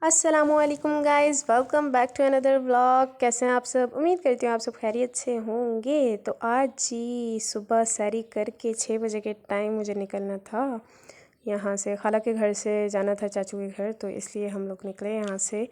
अस्सलामुअलैकुम guys, welcome back to another vlog. कैसे हैं आप सब? उम्मीद करती हूँ आप सब खैरियत से होंगे। तो आज जी सुबह सैरी करके 6 बजे के टाइम मुझे निकलना था यहाँ से। खाला के घर से जाना था चाचू के घर, तो इसलिए हम लोग निकले यहाँ से।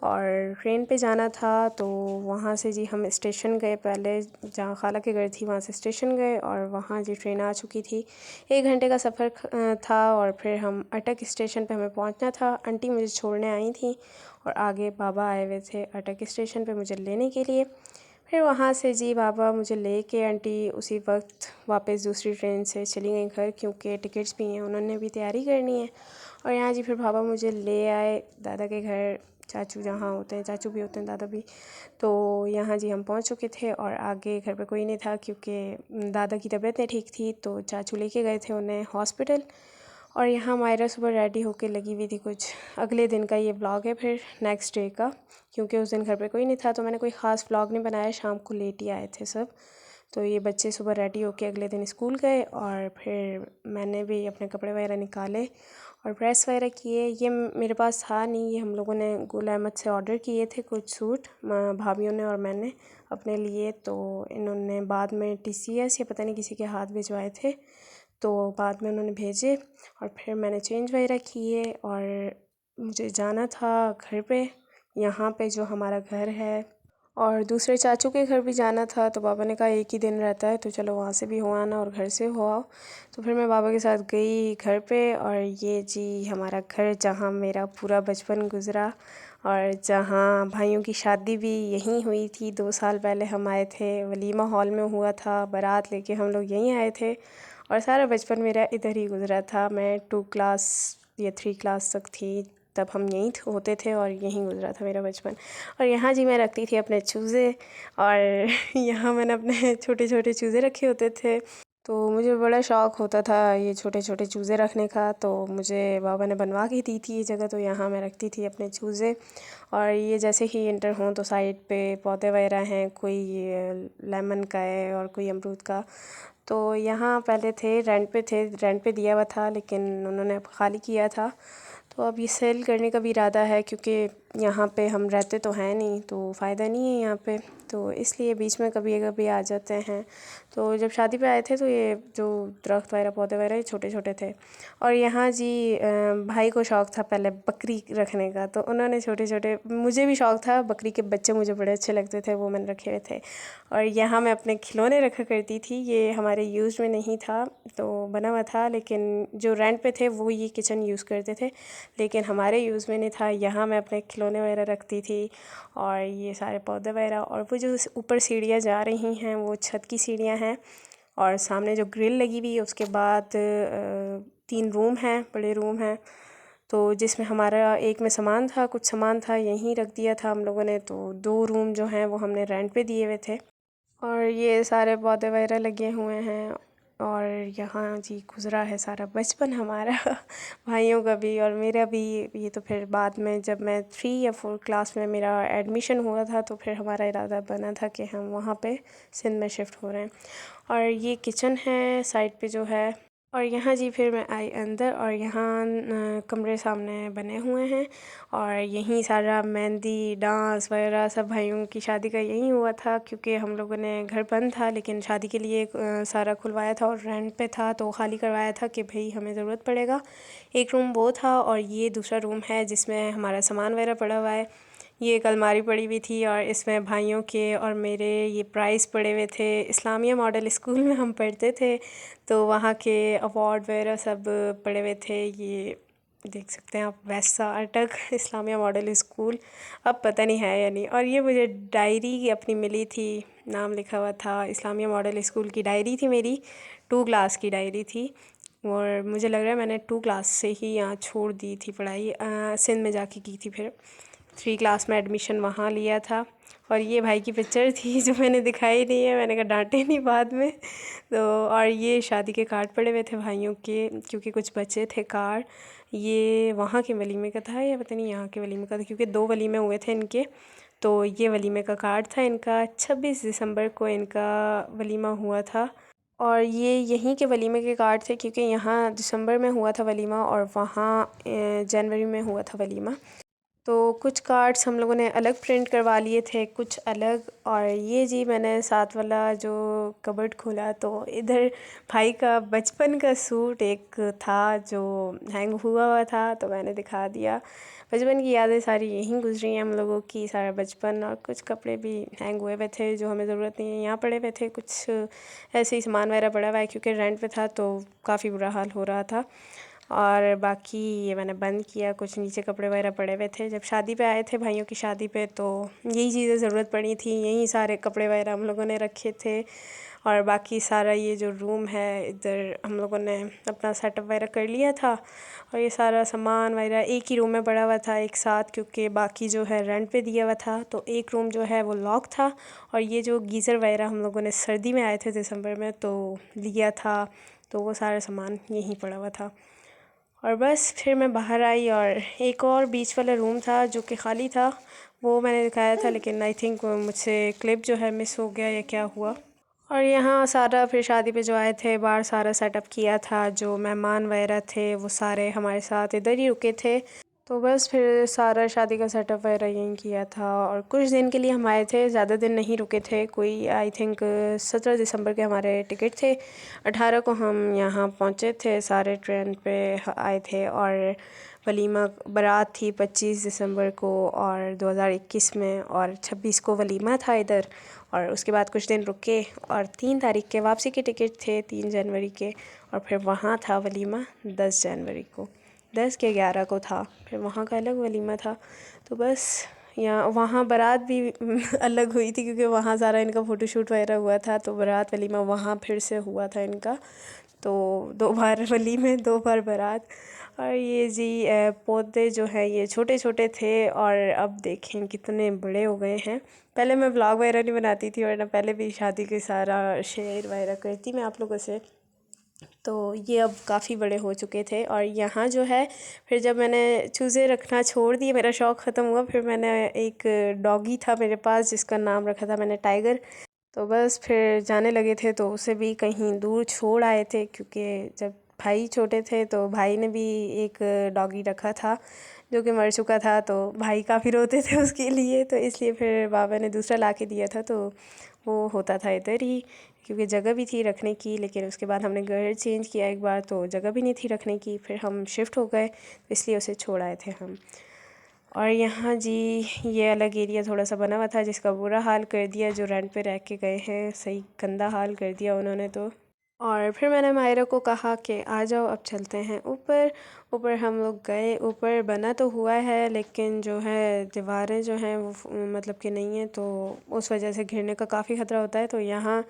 और ट्रेन पे जाना था, तो वहाँ से जी हम स्टेशन गए। पहले जहाँ खाला के घर थी वहाँ से स्टेशन गए, और वहाँ जी ट्रेन आ चुकी थी। 1 घंटे का सफ़र था, और फिर हम अटक स्टेशन पे हमें पहुँचना था। आंटी मुझे छोड़ने आई थी, और आगे बाबा आए हुए थे अटक स्टेशन पे मुझे लेने के लिए। फिर वहाँ से जी बाबा मुझे लेके आंटी उसी वक्त वापस दूसरी ट्रेन से चली गई घर, क्योंकि टिकट्स भी हैं, उन्होंने भी तैयारी करनी है। और यहाँ जी फिर बाबा मुझे ले आए दादा के घर। चाचू जहाँ होते हैं, चाचू भी होते हैं, दादा भी। तो यहाँ जी हम पहुँच चुके थे, और आगे घर पे कोई नहीं था क्योंकि दादा की तबीयत नहीं ठीक थी, तो चाचू लेके गए थे उन्हें हॉस्पिटल। और यहाँ मायरा सुबह रेडी होके लगी हुई थी। कुछ अगले दिन का ये व्लॉग है, फिर नेक्स्ट डे का, क्योंकि उस दिन घर पे कोई नहीं था, तो मैंने कोई ख़ास व्लॉग नहीं बनाया। शाम को लेट ही आए थे सब। तो ये बच्चे सुबह रेडी होके अगले दिन स्कूल गए, और फिर मैंने भी अपने कपड़े वगैरह निकाले और प्रेस वगैरह किए। ये मेरे पास था नहीं, ये हम लोगों ने गुल अहमद से ऑर्डर किए थे कुछ सूट, भाभीयों ने और मैंने अपने लिए। तो इन्होंने बाद में TCS या पता नहीं किसी के हाथ भिजवाए थे, तो बाद में उन्होंने भेजे। और फिर मैंने चेंज वगैरह किए, और मुझे जाना था घर पे, यहाँ पे जो हमारा घर है। और दूसरे चाचू के घर भी जाना था, तो पापा ने कहा एक ही दिन रहता है, तो चलो वहाँ से भी हो आना और घर से हो आओ। तो फिर मैं पापा के साथ गई घर पे। और ये जी हमारा घर, जहाँ मेरा पूरा बचपन गुज़रा, और जहाँ भाइयों की शादी भी यहीं हुई थी। 2 साल पहले हम आए थे, वलीमा हॉल में हुआ था, बारात लेके हम लोग यहीं आए थे। और सारा बचपन मेरा इधर ही गुज़रा था। मैं 2 क्लास या 3 क्लास तक थी, तब हम यहीं होते थे, और यहीं गुज़रा था मेरा बचपन। और यहाँ जी मैं रखती थी अपने चूज़े, और यहाँ मैंने अपने छोटे छोटे चूज़े रखे होते थे। तो मुझे बड़ा शौक़ होता था ये छोटे छोटे चूज़े रखने का, तो मुझे बाबा ने बनवा के दी थी ये जगह, तो यहाँ मैं रखती थी अपने चूज़े। और ये जैसे ही इंटर हों तो साइड पे पौधे वगैरह हैं, कोई लेमन का है और कोई अमरूद का। तो यहाँ पहले रेंट पे दिया हुआ था, लेकिन उन्होंने अब खाली किया था। तो अब ये सेल करने का भी इरादा है, क्योंकि यहाँ पे हम रहते तो हैं नहीं, तो फ़ायदा नहीं है यहाँ पे, तो इसलिए बीच में कभी कभी आ जाते हैं। तो जब शादी पे आए थे, तो ये जो दरख्त वगैरह पौधे वगैरह ये छोटे छोटे थे। और यहाँ जी भाई को शौक़ था पहले बकरी रखने का, तो उन्होंने छोटे छोटे, मुझे भी शौक़ था, बकरी के बच्चे मुझे बड़े अच्छे लगते थे, वो मैंने रखे हुए थे। और यहाँ मैं अपने खिलौने रखा करती थी। ये हमारे यूज़ में नहीं था, तो बना हुआ था, लेकिन जो रेंट पे थे वो ये किचन यूज़ करते थे, लेकिन हमारे यूज़ में नहीं था। यहाँ मैं अपने खिलौने वगैरह रखती थी, और ये सारे पौधे वगैरह। और वो जो ऊपर सीढ़ियाँ जा रही हैं, वो छत की सीढ़ियाँ हैं, और सामने जो ग्रिल लगी हुई है, उसके बाद 3 रूम हैं, बड़े रूम हैं। तो जिसमें हमारा एक में सामान था, कुछ सामान था यहीं रख दिया था हम लोगों ने। तो 2 रूम जो हैं वो हमने रेंट पे दिए हुए थे। और ये सारे पौधे वगैरह लगे हुए हैं, और यहाँ जी गुज़रा है सारा बचपन हमारा भाइयों का भी और मेरा भी। ये तो फिर बाद में जब मैं 3 या 4 क्लास में मेरा एडमिशन हुआ था, तो फिर हमारा इरादा बना था कि हम वहाँ पे सिंध में शिफ्ट हो रहे हैं। और ये किचन है साइड पे जो है। और यहाँ जी फिर मैं आई अंदर, और यहाँ कमरे सामने बने हुए हैं, और यहीं सारा मेहंदी डांस वगैरह सब भाइयों की शादी का यहीं हुआ था, क्योंकि हम लोगों ने घर बंद था, लेकिन शादी के लिए सारा खुलवाया था और रेंट पे था, तो खाली करवाया था कि भाई हमें ज़रूरत पड़ेगा। एक रूम वो था, और ये दूसरा रूम है जिसमें हमारा सामान वगैरह पड़ा हुआ है। ये एक अलमारी पड़ी हुई थी, और इसमें भाइयों के और मेरे ये प्राइज़ पड़े हुए थे। इस्लामिया मॉडल स्कूल में हम पढ़ते थे, तो वहाँ के अवार्ड वगैरह सब पड़े हुए थे। ये देख सकते हैं आप, वैसा अटक इस्लामिया मॉडल स्कूल, अब पता नहीं है या नहीं। और ये मुझे डायरी अपनी मिली थी, नाम लिखा हुआ था इस्लामिया मॉडल स्कूल की डायरी थी मेरी, 2 क्लास की डायरी थी। और मुझे लग रहा है मैंने 2 क्लास से ही यहाँ छोड़ दी थी पढ़ाई, सिंध में जाके की थी फिर 3 क्लास में एडमिशन वहाँ लिया था। और ये भाई की पिक्चर थी जो मैंने दिखाई नहीं है, मैंने कहा डांटे नहीं बाद में। तो और ये शादी के कार्ड पड़े हुए थे भाइयों के, क्योंकि कुछ बचे थे कार्ड। ये वहाँ के वलीमे का था या पता नहीं यहाँ के वलीमे का था, क्योंकि 2 वलीमे हुए थे इनके। तो ये वलीमे का कार्ड था इनका, 26 दिसंबर को इनका वलीमा हुआ था। और ये यहीं के वलीमे के कार्ड थे, क्योंकि यहाँ दिसंबर में हुआ था वलीमा, और वहाँ जनवरी में हुआ था वलीमा। तो कुछ कार्ड्स हम लोगों ने अलग प्रिंट करवा लिए थे, कुछ अलग। और ये जी मैंने साथ वाला जो कबर्ड खोला तो इधर भाई का बचपन का सूट एक था जो हैंग हुआ हुआ था, तो मैंने दिखा दिया। बचपन की यादें सारी यहीं गुजरी हैं हम लोगों की, सारा बचपन। और कुछ कपड़े भी हैंग हुए हुए थे जो हमें ज़रूरत नहीं है, यहाँ पड़े हुए थे। कुछ ऐसे ही सामान वगैरह पड़ा हुआ है क्योंकि रेंट पे था तो काफ़ी बुरा हाल हो रहा था। और बाकी ये मैंने बंद किया। कुछ नीचे कपड़े वगैरह पड़े हुए थे, जब शादी पे आए थे भाइयों की शादी पे तो यही चीज़ें ज़रूरत पड़ी थी, यही सारे कपड़े वगैरह हम लोगों ने रखे थे। और बाकी सारा ये जो रूम है इधर हम लोगों ने अपना सेटअप वगैरह कर लिया था। और ये सारा सामान वगैरह एक ही रूम में पड़ा हुआ था एक साथ, क्योंकि बाकी जो है रेंट पे दिया हुआ था तो एक रूम जो है वो लॉक था। और ये जो गीज़र वगैरह हम लोगों ने सर्दी में आए थे दिसंबर में तो लिया था, तो वो सारा सामान यहीं पड़ा हुआ था। और बस फिर मैं बाहर आई और एक और बीच वाला रूम था जो कि खाली था, वो मैंने दिखाया था, लेकिन आई थिंक मुझसे क्लिप जो है मिस हो गया या क्या हुआ। और यहाँ सारा फिर शादी पे जो आए थे बाहर सारा सेटअप किया था, जो मेहमान वगैरह थे वो सारे हमारे साथ इधर ही रुके थे। तो बस फिर सारा शादी का सेटअप वगैरह यहीं किया था। और कुछ दिन के लिए हम आए थे, ज़्यादा दिन नहीं रुके थे, कोई आई थिंक 17 दिसंबर के हमारे टिकट थे। 18 को हम यहाँ पहुँचे थे, सारे ट्रेन पे आए थे। और वलीमा बारात थी 25 दिसंबर को और 2021 में, और 26 को वलीमा था इधर। और उसके बाद कुछ दिन रुके और 3 तारीख के वापसी के टिकट थे, 3 जनवरी के। और फिर वहाँ था वलीमा 10 जनवरी को, 10 के 11 को था, फिर वहाँ का अलग वलीमा था। तो बस यहाँ वहाँ बारात भी अलग हुई थी क्योंकि वहाँ सारा इनका फ़ोटोशूट वगैरह हुआ था, तो बारात वलीमा वहाँ फिर से हुआ था इनका। तो 2 बार वलीमे 2 बार बारात। और ये जी पौधे जो हैं ये छोटे छोटे थे और अब देखें कितने बड़े हो गए हैं। पहले मैं व्लॉग वगैरह नहीं बनाती थी, और ना पहले भी शादी के सारा शेयर वगैरह करती मैं आप लोगों से, तो ये अब काफ़ी बड़े हो चुके थे। और यहाँ जो है फिर जब मैंने चूज़े रखना छोड़ दिए, मेरा शौक़ ख़त्म हुआ, फिर मैंने एक डॉगी था मेरे पास जिसका नाम रखा था मैंने टाइगर। तो बस फिर जाने लगे थे तो उसे भी कहीं दूर छोड़ आए थे, क्योंकि जब भाई छोटे थे तो भाई ने भी एक डॉगी रखा था जो कि मर चुका था, तो भाई काफ़ी रोते थे उसके लिए, तो इसलिए फिर बाबा ने दूसरा ला के दिया था। तो वो होता था इधर ही क्योंकि जगह भी थी रखने की, लेकिन उसके बाद हमने घर चेंज किया एक बार तो जगह भी नहीं थी रखने की, फिर हम शिफ्ट हो गए, तो इसलिए उसे छोड़ आए थे हम। और यहाँ जी ये अलग एरिया थोड़ा सा बना हुआ था जिसका बुरा हाल कर दिया, जो रेंट पे रह के गए हैं, सही गंदा हाल कर दिया उन्होंने तो। और फिर मैंने मायरा को कहा कि आ जाओ अब चलते हैं ऊपर। ऊपर हम लोग गए, ऊपर बना तो हुआ है लेकिन जो है दीवारें जो हैं वो मतलब कि नहीं है, तो उस वजह से गिरने का काफ़ी ख़तरा होता है। तो यहाँ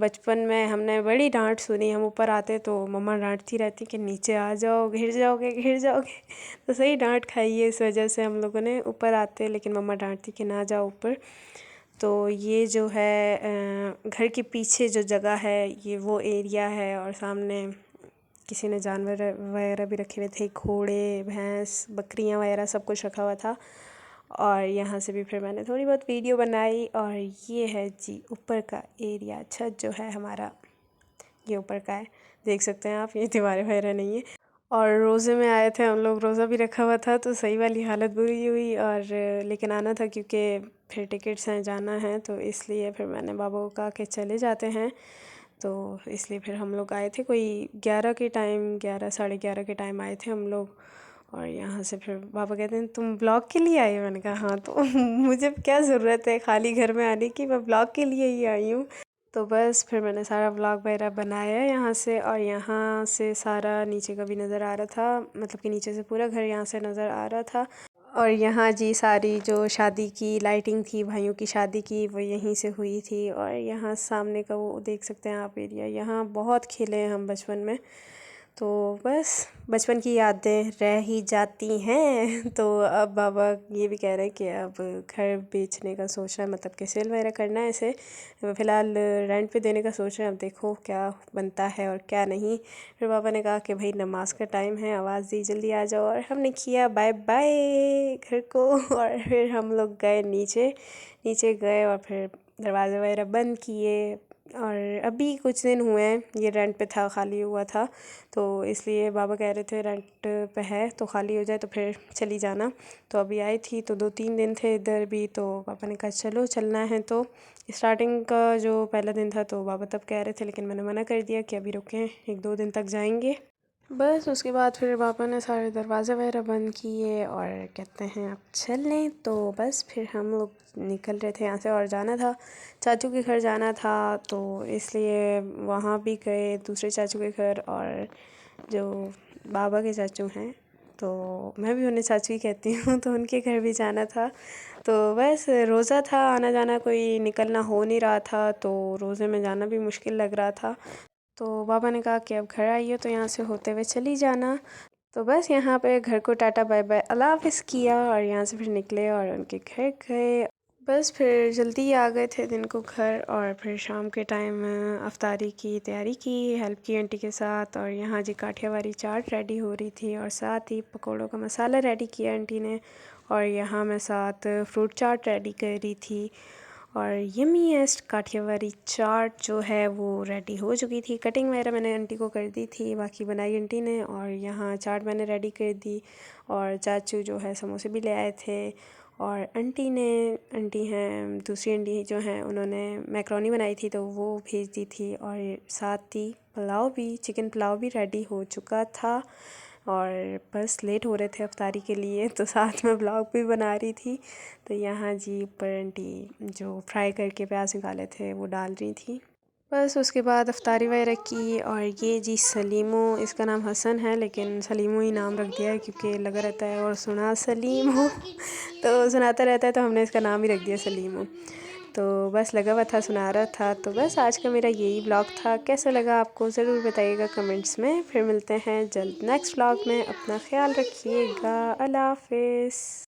बचपन में हमने बड़ी डांट सुनी, हम ऊपर आते तो मम्मा डांटती रहती कि नीचे आ जाओ गिर जाओगे गिर जाओगे। तो सही डांट खाई है इस वजह से हम लोगों ने, ऊपर आते लेकिन मम्मा डांटती कि ना जाओ ऊपर। तो ये जो है घर के पीछे जो जगह है ये वो एरिया है, और सामने किसी ने जानवर वगैरह भी रखे हुए थे, घोड़े भैंस बकरियां वगैरह सब कुछ रखा हुआ था। और यहाँ से भी फिर मैंने थोड़ी बहुत वीडियो बनाई। और ये है जी ऊपर का एरिया, छत जो है हमारा ये ऊपर का है, देख सकते हैं आप, ये दीवारें वगैरह नहीं है। और रोज़े में आए थे हम लोग, रोज़ा भी रखा हुआ था, तो सही वाली हालत बुरी हुई। और लेकिन आना था क्योंकि फिर टिकट्स हैं जाना है, तो इसलिए फिर मैंने बाबा को कहा कि चले जाते हैं। तो इसलिए फिर हम लोग आए थे कोई 11 के टाइम, 11 साढ़े 11 के टाइम आए थे हम लोग। और यहाँ से फिर पापा कहते हैं तुम ब्लॉग के लिए आई हो, मैंने कहा हाँ, तो मुझे क्या ज़रूरत है खाली घर में आने की, मैं ब्लॉग के लिए ही आई हूँ। तो बस फिर मैंने सारा व्लॉग वगैरह बनाया यहाँ से। और यहाँ से सारा नीचे का भी नज़र आ रहा था, मतलब कि नीचे से पूरा घर यहाँ से नज़र आ रहा था। और यहाँ जी सारी जो शादी की लाइटिंग थी भाइयों की शादी की वो यहीं से हुई थी। और यहाँ सामने का वो देख सकते हैं आप एरिया, यहाँ बहुत खेले हैं हम बचपन में। तो बस बचपन की यादें रह ही जाती हैं। तो अब बाबा ये भी कह रहे हैं कि अब घर बेचने का सोच रहा है, मतलब कि सेल वगैरह करना है इसे, फ़िलहाल रेंट पे देने का सोच रहे हैं, अब देखो क्या बनता है और क्या नहीं। फिर पापा ने कहा कि भाई नमाज का टाइम है, आवाज़ दी जल्दी आ जाओ, और हमने किया बाय बाय घर को। और फिर हम लोग गए नीचे, नीचे गए और फिर दरवाज़े वगैरह बंद किए, और अभी कुछ दिन हुए हैं, ये रेंट पे था, खाली हुआ था, तो इसलिए बाबा कह रहे थे रेंट पे है तो खाली हो जाए तो फिर चली जाना। तो अभी आई थी तो 2-3 दिन थे इधर भी, तो पापा ने कहा चलो चलना है। तो स्टार्टिंग का जो पहला दिन था तो बाबा तब कह रहे थे, लेकिन मैंने मना कर दिया कि अभी रुकें, 1-2 दिन तक जाएंगे। बस उसके बाद फिर पापा ने सारे दरवाज़े वगैरह बंद किए और कहते हैं अब चल लें। तो बस फिर हम लोग निकल रहे थे यहाँ से, और जाना था चाचू के घर जाना था, तो इसलिए वहाँ भी गए दूसरे चाचू के घर, और जो बाबा के चाचू हैं, तो मैं भी उन्हें चाचू ही कहती हूँ, तो उनके घर भी जाना था। तो बस रोज़ा था, आना जाना कोई निकलना हो नहीं रहा था, तो रोज़े में जाना भी मुश्किल लग रहा था। तो पापा ने कहा कि अब घर आई हो तो यहाँ से होते हुए चली जाना। तो बस यहाँ पे घर को टाटा बाय बाय अल्लाह हाफ़िज़ किया और यहाँ से फिर निकले और उनके घर गए। बस फिर जल्दी ही आ गए थे दिन को घर, और फिर शाम के टाइम अफ्तारी की तैयारी की, हेल्प की आंटी के साथ। और यहाँ जी काठियावाड़ी चाट रेडी हो रही थी, और साथ ही पकौड़ों का मसाला रेडी किया आंटी ने, और यहाँ मैं साथ फ्रूट चाट रेडी कर रही थी। और यमीएस्ट काठियावाड़ी चाट जो है वो रेडी हो चुकी थी, कटिंग वगैरह मैंने आंटी को कर दी थी, बाकी बनाई आंटी ने, और यहाँ चाट मैंने रेडी कर दी। और चाचू जो है समोसे भी ले आए थे, और आंटी हैं दूसरी आंटी जो हैं उन्होंने मैक्रोनी बनाई थी तो वो भेज दी थी, और साथ ही पुलाव भी, चिकन पुलाव भी रेडी हो चुका था। और बस लेट हो रहे थे अफ्तारी के लिए, तो साथ में ब्लॉग भी बना रही थी। तो यहाँ जी ऊपर आंटी जो फ्राई करके प्याज निकाले थे वो डाल रही थी। बस उसके बाद अफ्तारी वगैरह की, और ये जी सलीमो, इसका नाम हसन है लेकिन सलीमो ही नाम रख दिया है क्योंकि लगा रहता है और सुना सलीम हो तो सुनाता रहता है, तो हमने इसका नाम ही रख दिया सलीमो। तो बस लगा हुआ था, सुना रहा था। तो बस आज का मेरा यही ब्लॉग था, कैसा लगा आपको ज़रूर बताइएगा कमेंट्स में। फिर मिलते हैं जल्द नेक्स्ट ब्लॉग में, अपना ख्याल रखिएगा, अल्लाह हाफ़िज़।